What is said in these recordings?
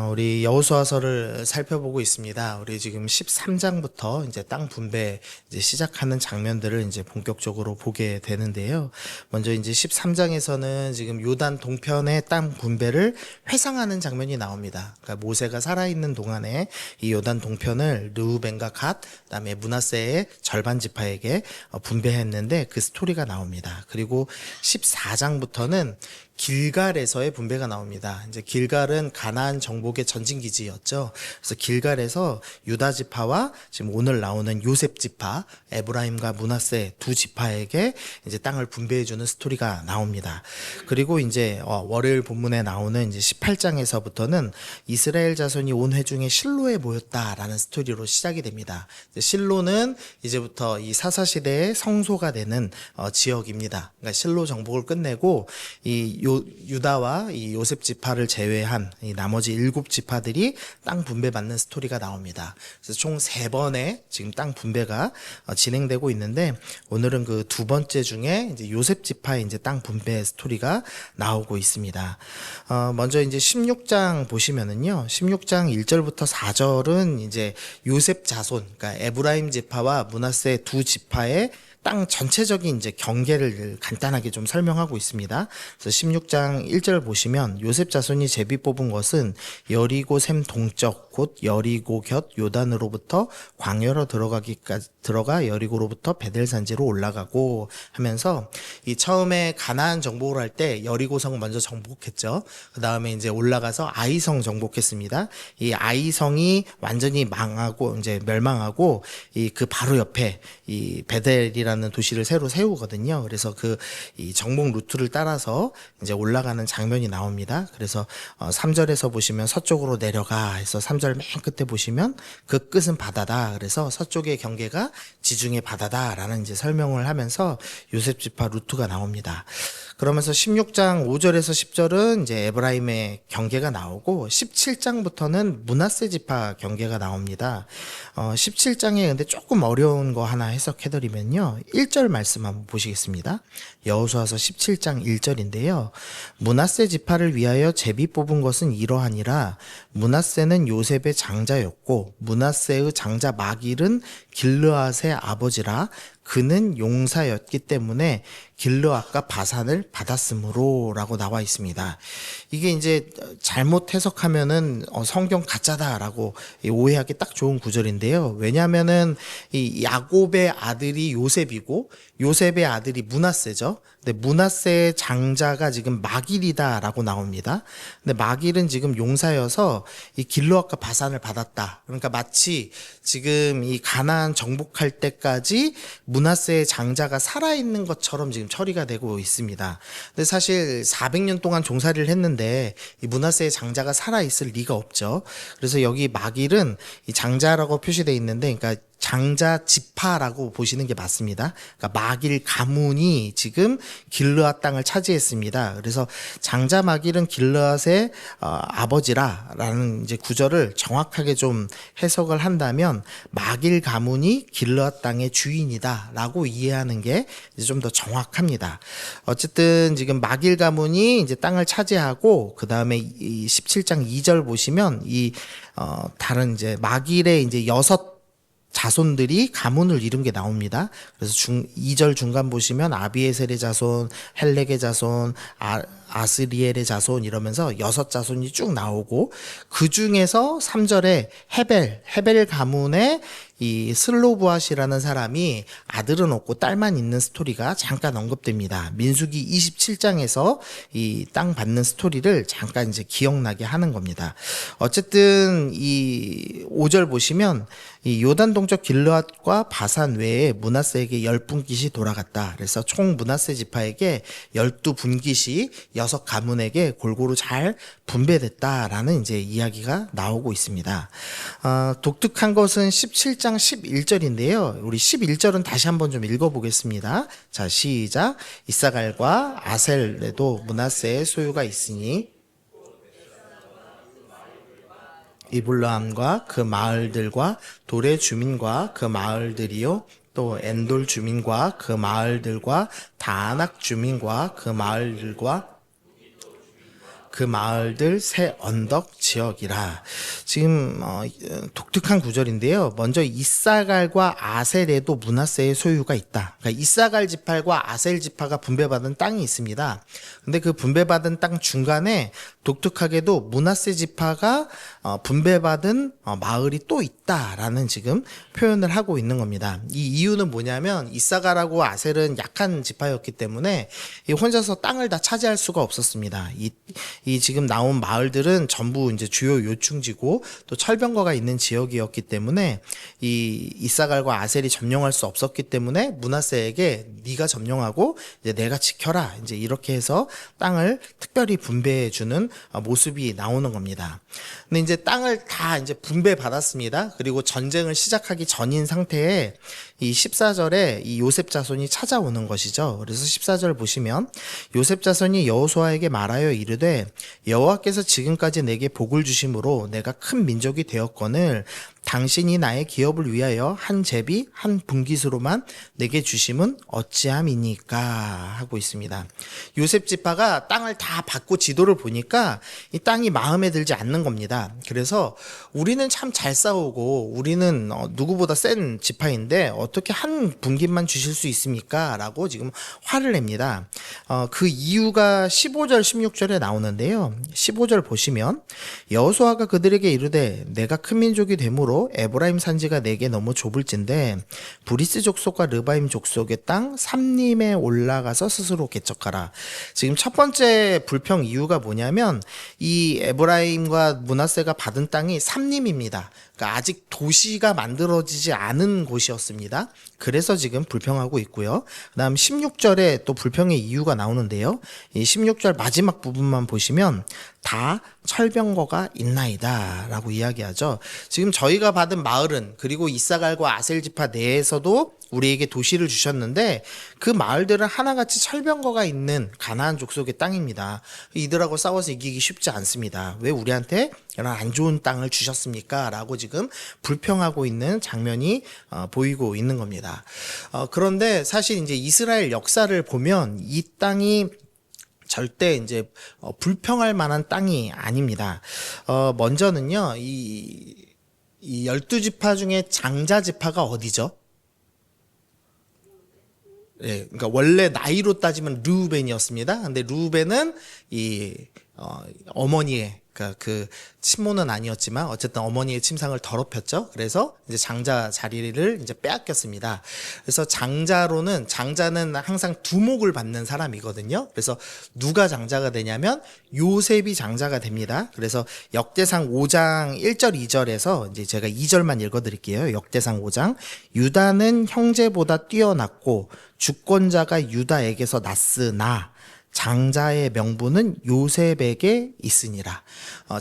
우리 여호수아서를 살펴보고 있습니다. 우리 지금 13장부터 이제 땅 분배 이제 시작하는 장면들을 이제 본격적으로 보게 되는데요. 먼저 이제 13장에서는 지금 요단 동편의 땅 분배를 회상하는 장면이 나옵니다. 그러니까 모세가 살아있는 동안에 이 요단 동편을 르우벤과 갓, 그다음에 므낫세의 절반 지파에게 분배했는데 그 스토리가 나옵니다. 그리고 14장부터는 길갈에서의 분배가 나옵니다. 이제 길갈은 가나안 정복의 전진 기지였죠. 그래서 길갈에서 유다 지파와 지금 오늘 나오는 요셉 지파, 에브라임과 므낫세 두 지파에게 이제 땅을 분배해 주는 스토리가 나옵니다. 그리고 이제 월요일 본문에 나오는 이제 18장에서부터는 이스라엘 자손이 온 회중에 실로에 모였다라는 스토리로 시작이 됩니다. 실로는 이제부터 이 사사 시대의 성소가 되는 지역입니다. 그러니까 실로 정복을 끝내고 이 유다와 이 요셉 지파를 제외한 이 나머지 7지파들이 땅 분배받는 스토리가 나옵니다. 그래서 총 3번의 지금 땅 분배가 진행되고 있는데 오늘은 그 두 번째 중에 이제 요셉 지파의 이제 땅 분배 스토리가 나오고 있습니다. 먼저 이제 16장 보시면은요, 16장 1절부터 4절은 이제 요셉 자손, 그러니까 에브라임 지파와 므낫세 두 지파의 땅 전체적인 이제 경계를 간단하게 좀 설명하고 있습니다. 그래서 16장 1절 보시면 요셉 자손이 제비 뽑은 것은 여리고 샘 동쪽 곧 여리고 곁 요단으로부터 광야로 들어가 여리고로부터 베델 산지로 올라가고 하면서 이 처음에 가나안 정복을 할 때 여리고성 먼저 정복했죠. 그 다음에 이제 올라가서 아이성 정복했습니다. 이 아이성이 완전히 망하고 이제 멸망하고 이 그 바로 옆에 이 베델이라는 도시를 새로 세우거든요. 그래서 그 이 정복 루트를 따라서 이제 올라가는 장면이 나옵니다. 그래서 3절에서 보시면 서쪽으로 내려가 해서 3절 맨 끝에 보시면 그 끝은 바다다. 그래서 서쪽의 경계가 지중해 바다다라는 이제 설명을 하면서 요셉 지파 루트가 나옵니다. 그러면서 16장 5절에서 10절은 이제 에브라임의 경계가 나오고 17장부터는 므낫세 지파 경계가 나옵니다. 17장에 근데 조금 어려운 거 하나 해석해드리면요. 1절 말씀 한번 보시겠습니다. 여호수아서 17장 1절인데요. 므낫세 지파를 위하여 제비 뽑은 것은 이러하니라. 므낫세는 요셉의 장자였고 므낫세의 장자 마길은 길르앗의 아버지라. 그는 용사였기 때문에 길르앗과 바산을 받았으므로 라고 나와 있습니다. 이게 이제 잘못 해석하면은 성경 가짜다라고 오해하기 딱 좋은 구절인데요. 왜냐하면은 이 야곱의 아들이 요셉이고 요셉의 아들이 므낫세죠. 근데 므낫세의 장자가 지금 마길이다라고 나옵니다. 근데 마길은 지금 용사여서 이 길르앗과 바산을 받았다. 그러니까 마치 지금 이 가나안 정복할 때까지 므낫세의 장자가 살아있는 것처럼 지금 처리가 되고 있습니다. 근데 사실 400년 동안 종살이를 했는데 이 므낫세의 장자가 살아있을 리가 없죠. 그래서 여기 마길은 이 장자라고 표시되어 있는데, 그러니까 장자 지파라고 보시는 게 맞습니다. 그러니까 마길 가문이 지금 길르앗 땅을 차지했습니다. 그래서 장자 마길은 길르앗의 아버지라라는 이제 구절을 정확하게 좀 해석을 한다면 마길 가문이 길르앗 땅의 주인이다라고 이해하는 게 이제 좀 더 정확합니다. 어쨌든 지금 마길 가문이 이제 땅을 차지하고 그 다음에 이 17장 2절 보시면 이 다른 이제 마길의 이제 6 자손들이 가문을 이룬 게 나옵니다. 그래서 2절 중간 보시면 아비에셀의 자손, 헬렉의 자손, 아스리엘의 자손 이러면서 6자손이 쭉 나오고 그 중에서 3절에 헤벨 가문의 이 슬로브앗이라는 사람이 아들은 없고 딸만 있는 스토리가 잠깐 언급됩니다. 민수기 27장에서 이 땅 받는 스토리를 잠깐 이제 기억나게 하는 겁니다. 어쨌든 이 5절 보시면 이 요단 동쪽 길르앗과 바산 외에 므낫세에게 10분깃이 돌아갔다. 그래서 총 므낫세 지파에게 12분깃이 6 가문에게 골고루 잘 분배됐다라는 이제 이야기가 나오고 있습니다. 독특한 것은 17장 11절인데요. 우리 11절은 다시 한번 좀 읽어보겠습니다. 자, 시작. 이사갈과 아셀에도 므낫세의 소유가 있으니 이블라함과 그 마을들과 돌의 주민과 그 마을들이요 또 엔돌 주민과 그 마을들과 다낙 주민과 그 마을들과 그 마을들 새 언덕 지역이라. 지금 독특한 구절인데요. 먼저 이사갈과 아셀에도 므낫세의 소유가 있다. 그러니까 이사갈 지파와 아셀 지파가 분배받은 땅이 있습니다. 근데 그 분배받은 땅 중간에 독특하게도 므낫세 지파가 분배받은 마을이 또 있다라는 지금 표현을 하고 있는 겁니다. 이 이유는 뭐냐면 이사갈하고 아셀은 약한 지파였기 때문에 혼자서 땅을 다 차지할 수가 없었습니다. 이 지금 나온 마을들은 전부 이제 주요 요충지고 또 철병거가 있는 지역이었기 때문에 이 이사갈과 아셀이 점령할 수 없었기 때문에 므낫세에게 네가 점령하고 이제 내가 지켜라, 이제 이렇게 해서 땅을 특별히 분배해 주는 모습이 나오는 겁니다. 근데 이제 땅을 다 이제 분배 받았습니다. 그리고 전쟁을 시작하기 전인 상태에 이 14절에 이 요셉 자손이 찾아오는 것이죠. 그래서 14절 보시면 요셉 자손이 여호수아에게 말하여 이르되 여호와께서 지금까지 내게 복을 주심으로 내가 큰 민족이 되었거늘 당신이 나의 기업을 위하여 한 제비 한 분깃으로만 내게 주심은 어찌함이니까 하고 있습니다. 요셉 지파가 땅을 다 받고 지도를 보니까 이 땅이 마음에 들지 않는 겁니다. 그래서 우리는 참 잘 싸우고 우리는 누구보다 센 지파인데 어떻게 한 분깃만 주실 수 있습니까? 라고 지금 화를 냅니다. 그 이유가 15절 16절에 나오는데요. 15절 보시면 여호수아가 그들에게 이르되 내가 큰 민족이 되므로 에브라임 산지가 내게 너무 좁을진데 브리스 족속과 르바임 족속의 땅 삼림에 올라가서 스스로 개척하라. 지금 첫 번째 불평 이유가 뭐냐면 이 에브라임과 므낫세가 받은 땅이 삼림입니다. 그러니까 아직 도시가 만들어지지 않은 곳이었습니다. 그래서 지금 불평하고 있고요. 그다음 16절에 또 불평의 이유가 나오는데요. 이 16절 마지막 부분만 보시면 다 철병거가 있나이다 라고 이야기하죠. 지금 저희가 받은 마을은 그리고 이사갈과 아셀 지파 내에서도 우리에게 도시를 주셨는데 그 마을들은 하나같이 철병거가 있는 가나안 족속의 땅입니다. 이들하고 싸워서 이기기 쉽지 않습니다. 왜 우리한테 이런 안 좋은 땅을 주셨습니까? 라고 지금 불평하고 있는 장면이 보이고 있는 겁니다. 그런데 사실 이제 이스라엘 역사를 보면 이 땅이 절대 이제 불평할 만한 땅이 아닙니다. 먼저는요, 이 12지파 중에 장자 지파가 어디죠? 예, 그러니까 원래 나이로 따지면 르우벤이었습니다. 근데 르우벤은 어머니의 그러니까 그 친모는 아니었지만 어쨌든 어머니의 침상을 더럽혔죠. 그래서 이제 장자 자리를 이제 빼앗겼습니다. 그래서 장자는 항상 두목을 받는 사람이거든요. 그래서 누가 장자가 되냐면 요셉이 장자가 됩니다. 그래서 역대상 5장 1절 2절에서 이제 제가 2절만 읽어드릴게요. 역대상 5장 유다는 형제보다 뛰어났고 주권자가 유다에게서 났으나 장자의 명분은 요셉에게 있으니라.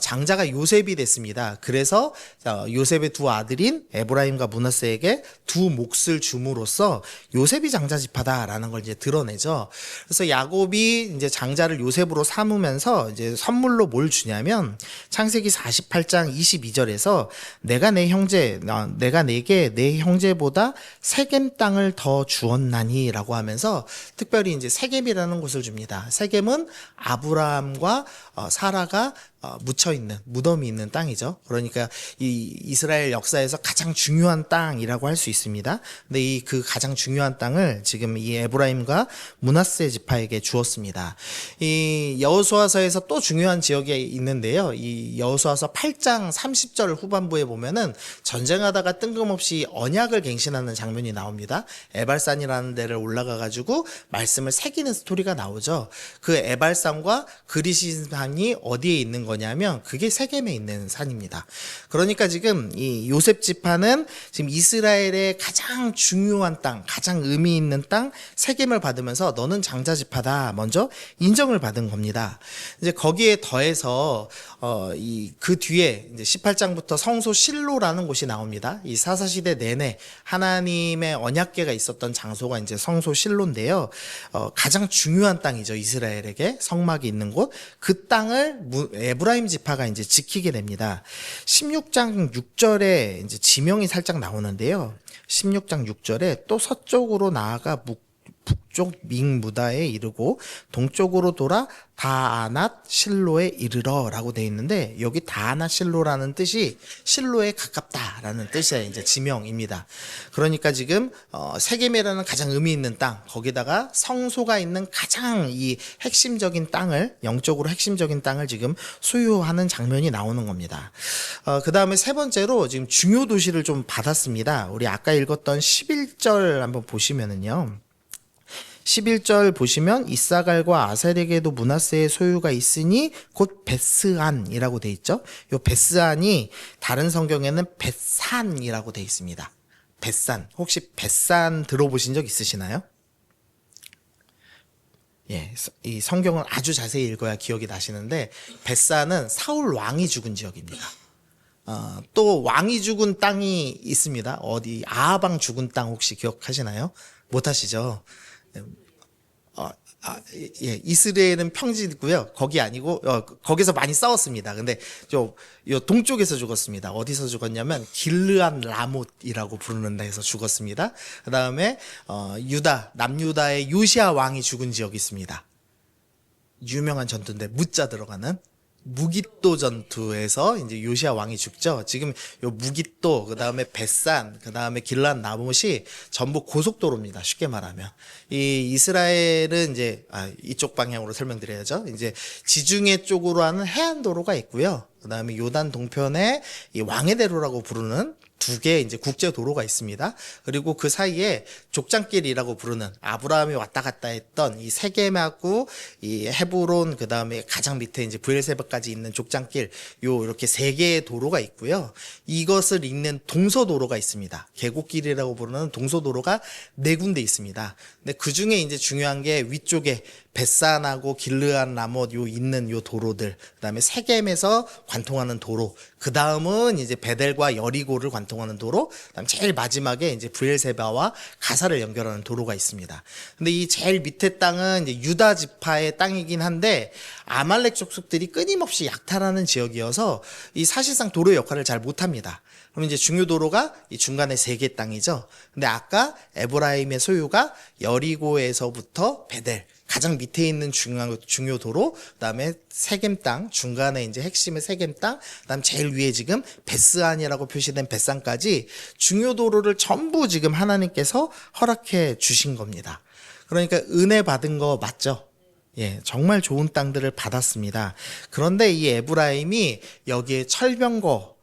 장자가 요셉이 됐습니다. 그래서 요셉의 두 아들인 에브라임과 므낫세에게 두 몫을 줌으로써 요셉이 장자 지파다라는 걸 이제 드러내죠. 그래서 야곱이 이제 장자를 요셉으로 삼으면서 이제 선물로 뭘 주냐면 창세기 48장 22절에서 내가 내게 내 형제보다 세겜 땅을 더 주었나니라고 하면서 특별히 이제 세겜이라는 곳을 줍니다. 세겜은 아브라함과 사라가 묻혀있는 무덤이 있는 땅이죠. 그러니까 이 이스라엘 역사에서 가장 중요한 땅이라고 할 수 있습니다. 근데 그 가장 중요한 땅을 지금 이 에브라임과 므낫세 지파에게 주었습니다. 이 여호수아서에서 또 중요한 지역이 있는데요. 이 여호수아서 8장 30절 후반부에 보면은 전쟁하다가 뜬금없이 언약을 갱신하는 장면이 나옵니다. 에발산이라는 데를 올라가 가지고 말씀을 새기는 스토리가 나오죠. 그 에발산과 그리시산이 어디에 있는 거냐면 그게 세겜에 있는 산입니다. 그러니까 지금 이 요셉 지파는 지금 이스라엘의 가장 중요한 땅, 가장 의미 있는 땅 세겜을 받으면서 너는 장자 지파다 먼저 인정을 받은 겁니다. 이제 거기에 더해서 그 뒤에 이제 18장부터 성소 실로라는 곳이 나옵니다. 이 사사시대 내내 하나님의 언약궤가 있었던 장소가 이제 성소 실로인데요. 가장 중요한 땅이죠. 이스라엘에게 성막이 있는 곳. 그 땅을 에브라임 지파가 이제 지키게 됩니다. 16장 6절에 이제 지명이 살짝 나오는데요. 16장 6절에 또 서쪽으로 나아가 북쪽 믹무다에 이르고 동쪽으로 돌아 다아낫 실로에 이르러라고 돼 있는데, 여기 다아낫 실로라는 뜻이 실로에 가깝다라는 뜻의 이제 지명입니다. 그러니까 지금 세겜이라는 가장 의미 있는 땅, 거기다가 성소가 있는 가장 이 핵심적인 땅을, 영적으로 핵심적인 땅을 지금 소유하는 장면이 나오는 겁니다. 그 다음에 세 번째로 지금 중요 도시를 좀 받았습니다. 우리 아까 읽었던 11절 한번 보시면은요. 11절 보시면 이사갈과 아셀에게도 므낫세의 소유가 있으니 곧 베스안이라고 돼 있죠. 요 베스안이 다른 성경에는 벳산이라고 돼 있습니다. 벳산. 혹시 벳산 들어보신 적 있으시나요? 예, 이 성경을 아주 자세히 읽어야 기억이 나시는데, 벳산은 사울 왕이 죽은 지역입니다. 또 왕이 죽은 땅이 있습니다. 어디 아하방 죽은 땅 혹시 기억하시나요? 못하시죠? 예, 이스라엘은 평지고요. 거기 아니고 거기서 많이 싸웠습니다. 근데 요 동쪽에서 죽었습니다. 어디서 죽었냐면 길르안 라못이라고 부르는 데에서 죽었습니다. 그다음에 유다 남유다의 요시아 왕이 죽은 지역이 있습니다. 유명한 전투인데 무자 들어가는 무깃도 전투에서 이제 요시아 왕이 죽죠. 지금 요 무깃도, 그 다음에 벳산, 그 다음에 길란 나못이 전부 고속도로입니다. 쉽게 말하면 이 이스라엘은 이제 이쪽 방향으로 설명드려야죠. 이제 지중해 쪽으로 하는 해안도로가 있고요. 그 다음에 요단 동편에 이 왕의 대로라고 부르는 두 개 이제 국제 도로가 있습니다. 그리고 그 사이에 족장길이라고 부르는 아브라함이 왔다 갔다 했던 이 세겜하고 이 헤브론, 그 다음에 가장 밑에 이제 브엘세바까지 있는 족장길, 요 이렇게 세 개의 도로가 있고요. 이것을 잇는 동서도로가 있습니다. 계곡길이라고 부르는 동서도로가 네 군데 있습니다. 근데 그 중에 이제 중요한 게 위쪽에 벳산하고 길르안 라못 요 있는 요 도로들, 그다음에 세겜에서 관통하는 도로, 그 다음은 이제 베델과 여리고를 관통하는 도로, 그다음 제일 마지막에 이제 브엘세바와 가사를 연결하는 도로가 있습니다. 근데 이 제일 밑에 땅은 이제 유다 지파의 땅이긴 한데 아말렉 족속들이 끊임없이 약탈하는 지역이어서 이 사실상 도로의 역할을 잘 못합니다. 그럼 이제 중요 도로가 이 중간에 세 개 땅이죠. 근데 아까 에브라임의 소유가 여리고에서부터 베델, 가장 밑에 있는 중요 도로, 그다음에 세겜 땅, 중간에 이제 핵심의 세겜 땅, 그다음 제일 위에 지금 베스안이라고 표시된 벳산까지 중요 도로를 전부 지금 하나님께서 허락해 주신 겁니다. 그러니까 은혜 받은 거 맞죠? 예, 정말 좋은 땅들을 받았습니다. 그런데 이 에브라임이 여기에 철병거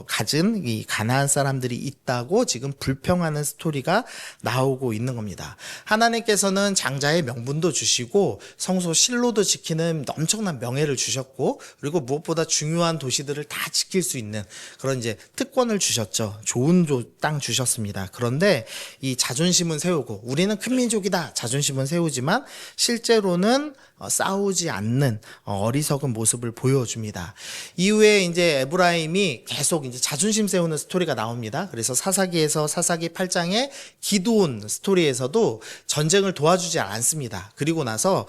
가진 이 가나안 사람들이 있다고 지금 불평하는 스토리가 나오고 있는 겁니다. 하나님께서는 장자의 명분도 주시고 성소 실로도 지키는 엄청난 명예를 주셨고, 그리고 무엇보다 중요한 도시들을 다 지킬 수 있는 그런 이제 특권을 주셨죠. 좋은 땅 주셨습니다. 그런데 이 자존심은 세우고, 우리는 큰 민족이다 자존심은 세우지만 실제로는 싸우지 않는 어리석은 모습을 보여줍니다. 이후에 이제 에브라임이 계속 이제 자존심 세우는 스토리가 나옵니다. 그래서 사사기에서 사사기 8장에 기드온 스토리에서도 전쟁을 도와주지 않습니다. 그리고 나서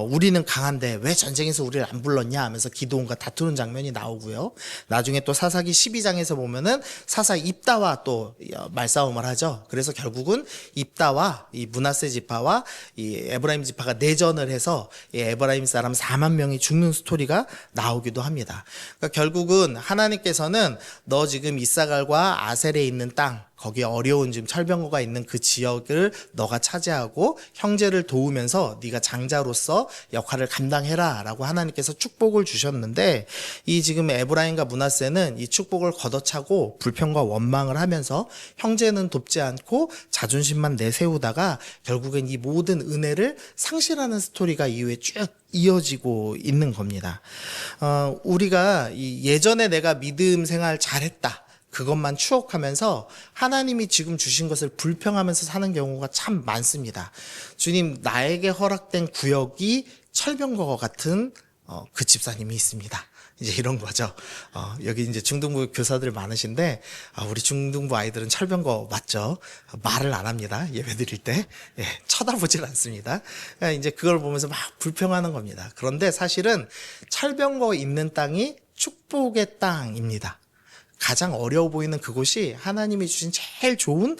우리는 강한데 왜 전쟁에서 우리를 안 불렀냐 하면서 기드온과 다투는 장면이 나오고요. 나중에 또 사사기 12장에서 보면은 사사 입다와 또 말싸움을 하죠. 그래서 결국은 입다와 이 므낫세 지파와 이 에브라임 지파가 내전을 해서 에브라임 사람 4만 명이 죽는 스토리가 나오기도 합니다. 그러니까 결국은 하나님께서는 너 지금 이사갈과 아셀에 있는 땅, 거기에 어려운 지금 철병거가 있는 그 지역을 너가 차지하고 형제를 도우면서 네가 장자로서 역할을 감당해라 라고 하나님께서 축복을 주셨는데, 이 지금 에브라임과 므낫세는 이 축복을 걷어차고 불평과 원망을 하면서 형제는 돕지 않고 자존심만 내세우다가 결국엔 이 모든 은혜를 상실하는 스토리가 이후에 쭉 이어지고 있는 겁니다. 우리가 이 예전에 내가 믿음 생활 잘했다, 그것만 추억하면서 하나님이 지금 주신 것을 불평하면서 사는 경우가 참 많습니다. 주님, 나에게 허락된 구역이 철병거 같은 그 집사님이 있습니다. 이제 이런 거죠. 여기 이제 중등부 교사들 많으신데, 우리 중등부 아이들은 철병거 맞죠? 말을 안 합니다. 예배 드릴 때. 예, 쳐다보질 않습니다. 그러니까 이제 그걸 보면서 막 불평하는 겁니다. 그런데 사실은 철병거 있는 땅이 축복의 땅입니다. 가장 어려워 보이는 그곳이 하나님이 주신 제일 좋은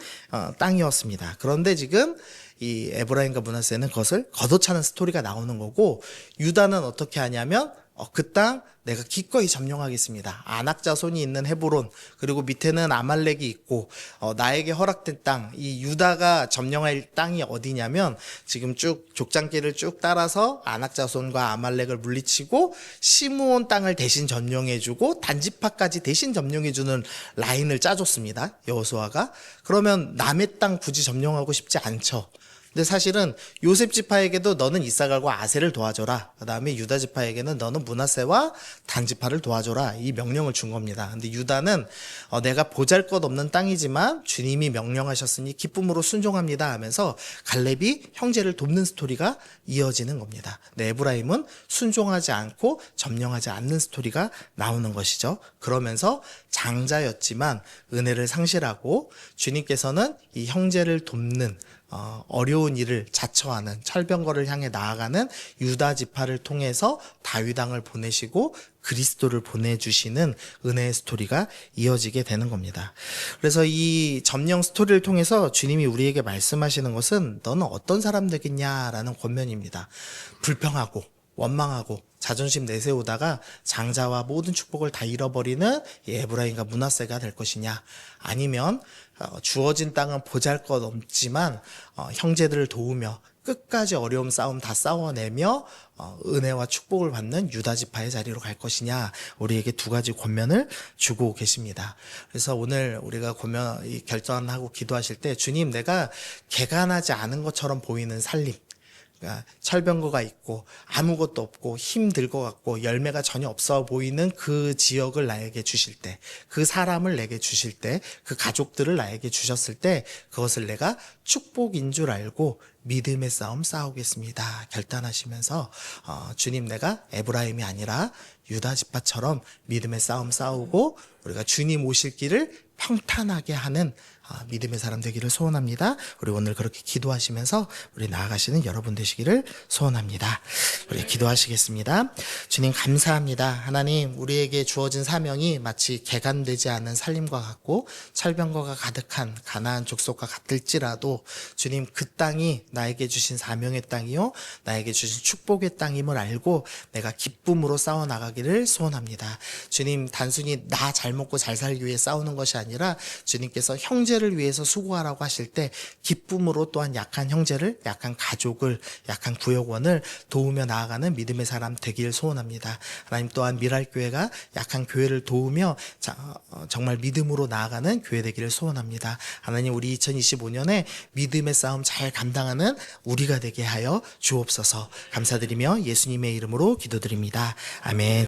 땅이었습니다. 그런데 지금 이 에브라임과 므낫세는 그것을 걷어차는 스토리가 나오는 거고, 유다는 어떻게 하냐면 그 땅 내가 기꺼이 점령하겠습니다. 아낙 자손이 있는 헤브론, 그리고 밑에는 아말렉이 있고 나에게 허락된 땅, 이 유다가 점령할 땅이 어디냐면 지금 쭉 족장길을 쭉 따라서 아낙 자손과 아말렉을 물리치고 시므온 땅을 대신 점령해주고 단지파까지 대신 점령해주는 라인을 짜줬습니다. 여호수아가. 그러면 남의 땅 굳이 점령하고 싶지 않죠. 근데 사실은 요셉 지파에게도 너는 이사갈과 아셀을 도와줘라. 그 다음에 유다 지파에게는 너는 므낫세와 단 지파를 도와줘라. 이 명령을 준 겁니다. 근데 유다는 내가 보잘것없는 땅이지만 주님이 명령하셨으니 기쁨으로 순종합니다 하면서 갈렙이 형제를 돕는 스토리가 이어지는 겁니다. 네, 에브라임은 순종하지 않고 점령하지 않는 스토리가 나오는 것이죠. 그러면서 장자였지만 은혜를 상실하고 주님께서는 이 형제를 돕는 어려운 일을 자처하는 철병거를 향해 나아가는 유다 지파를 통해서 다윗 왕을 보내시고 그리스도를 보내주시는 은혜의 스토리가 이어지게 되는 겁니다. 그래서 이 점령 스토리를 통해서 주님이 우리에게 말씀하시는 것은 너는 어떤 사람 되겠냐라는 권면입니다. 불평하고 원망하고 자존심 내세우다가 장자와 모든 축복을 다 잃어버리는 에브라임과 므낫세가 될 것이냐, 아니면 주어진 땅은 보잘것없지만 형제들을 도우며 끝까지 어려움 싸움 다 싸워내며 은혜와 축복을 받는 유다 지파의 자리로 갈 것이냐, 우리에게 두 가지 권면을 주고 계십니다. 그래서 오늘 우리가 결단하고 기도하실 때, 주님, 내가 개간하지 않은 것처럼 보이는 살림, 철병거가 있고 아무것도 없고 힘들 것 같고 열매가 전혀 없어 보이는 그 지역을 나에게 주실 때, 그 사람을 내게 주실 때, 그 가족들을 나에게 주셨을 때 그것을 내가 축복인 줄 알고 믿음의 싸움 싸우겠습니다 결단하시면서 주님, 내가 에브라임이 아니라 유다 지파처럼 믿음의 싸움 싸우고 우리가 주님 오실 길을 평탄하게 하는 믿음의 사람 되기를 소원합니다. 우리 오늘 그렇게 기도하시면서 우리 나아가시는 여러분 되시기를 소원합니다. 우리 기도하시겠습니다. 주님, 감사합니다. 하나님, 우리에게 주어진 사명이 마치 개간되지 않은 살림과 같고 철병거가 가득한 가나안 족속과 같을지라도 주님, 그 땅이 나에게 주신 사명의 땅이요 나에게 주신 축복의 땅임을 알고 내가 기쁨으로 싸워나가기를 소원합니다. 주님, 단순히 나 잘 먹고 잘 살기 위해 싸우는 것이 아니라 주님께서 형제를 위해서 수고하라고 하실 때 기쁨으로 또한 약한 형제를, 약한 가족을, 약한 구역원을 도우며 나아가는 믿음의 사람 되기를 소원합니다. 하나님, 또한 미랄교회가 약한 교회를 도우며 정말 믿음으로 나아가는 교회 되기를 소원합니다. 하나님, 우리 2025년에 믿음의 싸움 잘 감당하는 우리가 되게 하여 주옵소서. 감사드리며 예수님의 이름으로 기도드립니다. 아멘.